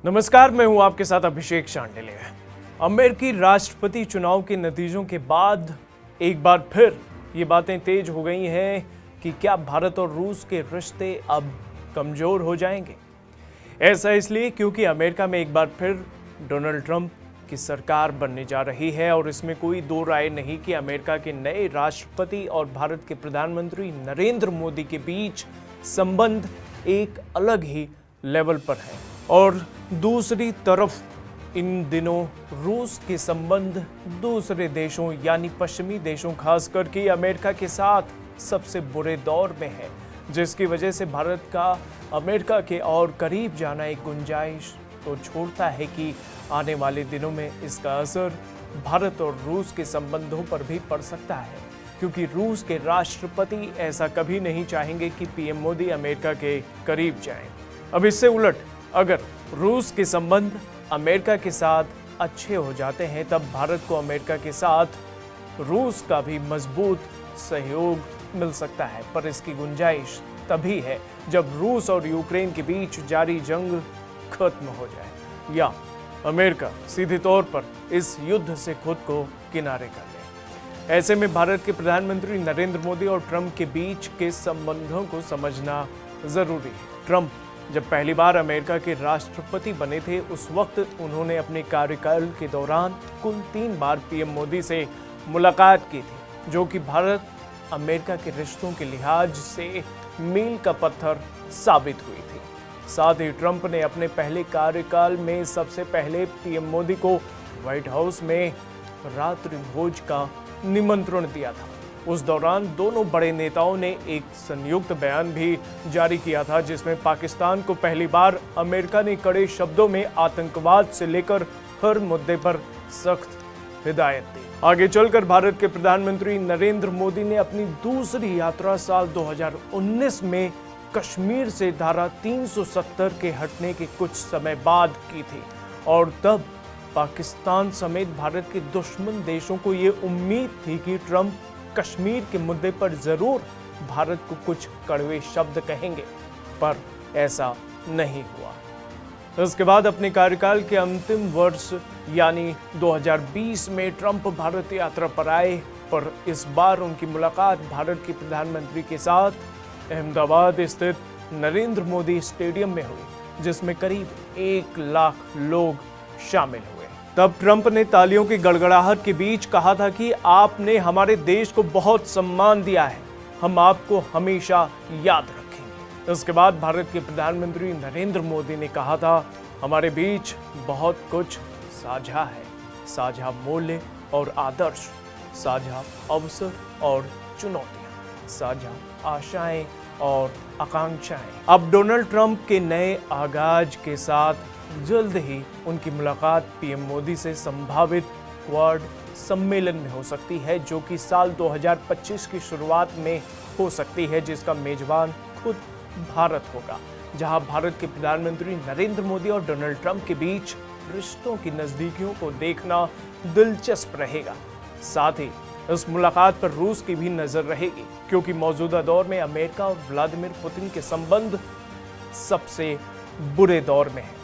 नमस्कार, मैं हूं आपके साथ अभिषेक शांडिल्य। अमेरिकी राष्ट्रपति चुनाव के नतीजों के बाद एक बार फिर ये बातें तेज हो गई हैं कि क्या भारत और रूस के रिश्ते अब कमजोर हो जाएंगे। ऐसा इसलिए क्योंकि अमेरिका में एक बार फिर डोनाल्ड ट्रंप की सरकार बनने जा रही है और इसमें कोई दो राय नहीं कि अमेरिका के नए राष्ट्रपति और भारत के प्रधानमंत्री नरेंद्र मोदी के बीच संबंध एक अलग ही लेवल पर है। और दूसरी तरफ इन दिनों रूस के संबंध दूसरे देशों यानी पश्चिमी देशों खास करके अमेरिका के साथ सबसे बुरे दौर में है, जिसकी वजह से भारत का अमेरिका के और करीब जाना एक गुंजाइश तो छोड़ता है कि आने वाले दिनों में इसका असर भारत और रूस के संबंधों पर भी पड़ सकता है, क्योंकि रूस के राष्ट्रपति ऐसा कभी नहीं चाहेंगे कि पीएम मोदी अमेरिका के करीब जाएं। अब इससे उलट अगर रूस के संबंध अमेरिका के साथ अच्छे हो जाते हैं, तब भारत को अमेरिका के साथ रूस का भी मजबूत सहयोग मिल सकता है। पर इसकी गुंजाइश तभी है जब रूस और यूक्रेन के बीच जारी जंग खत्म हो जाए या अमेरिका सीधे तौर पर इस युद्ध से खुद को किनारे कर ले। ऐसे में भारत के प्रधानमंत्री नरेंद्र मोदी और ट्रंप के बीच के संबंधों को समझना जरूरी है। ट्रंप जब पहली बार अमेरिका के राष्ट्रपति बने थे, उस वक्त उन्होंने अपने कार्यकाल के दौरान कुल 3 बार पीएम मोदी से मुलाकात की थी, जो कि भारत अमेरिका के रिश्तों के लिहाज से मील का पत्थर साबित हुई थी। साथ ही ट्रंप ने अपने पहले कार्यकाल में सबसे पहले पीएम मोदी को व्हाइट हाउस में रात्रि भोज का निमंत्रण दिया था। उस दौरान दोनों बड़े नेताओं ने एक संयुक्त बयान भी जारी किया था, जिसमें पाकिस्तान को पहली बार अमेरिका ने कड़े शब्दों में आतंकवाद से लेकर हर मुद्दे पर सख्त हिदायत दी। आगे चलकर भारत के प्रधानमंत्री नरेंद्र मोदी ने अपनी दूसरी यात्रा साल 2019 में कश्मीर से धारा 370 के हटने के कुछ समय बाद की थी, और तब पाकिस्तान समेत भारत के दुश्मन देशों को ये उम्मीद थी कि ट्रंप कश्मीर के मुद्दे पर जरूर भारत को कुछ कड़वे शब्द कहेंगे, पर ऐसा नहीं हुआ। इसके बाद अपने कार्यकाल के अंतिम वर्ष यानी 2020 में ट्रंप भारत यात्रा पर आए, पर इस बार उनकी मुलाकात भारत के प्रधानमंत्री के साथ अहमदाबाद स्थित नरेंद्र मोदी स्टेडियम में हुई, जिसमें करीब 1 लाख लोग शामिल हुए। तब ट्रंप ने तालियों की गड़गड़ाहट के बीच कहा था कि आपने हमारे देश को बहुत सम्मान दिया है, हम आपको हमेशा याद रखेंगे। इसके बाद भारत के प्रधानमंत्री नरेंद्र मोदी ने कहा था, हमारे बीच बहुत कुछ साझा है, साझा मूल्य और आदर्श, साझा अवसर और चुनौतियां, साझा आशाएं और आकांक्षाएं। अब डोनाल्ड ट्रंप के नए आगाज के साथ जल्द ही उनकी मुलाकात पीएम मोदी से संभावित क्वाड सम्मेलन में हो सकती है, जो कि साल 2025 की शुरुआत में हो सकती है, जिसका मेजबान खुद भारत होगा, जहां भारत के प्रधानमंत्री नरेंद्र मोदी और डोनाल्ड ट्रंप के बीच रिश्तों की नजदीकियों को देखना दिलचस्प रहेगा। साथ ही इस मुलाकात पर रूस की भी नजर रहेगी, क्योंकि मौजूदा दौर में अमेरिका और व्लादिमीर पुतिन के संबंध सबसे बुरे दौर में है।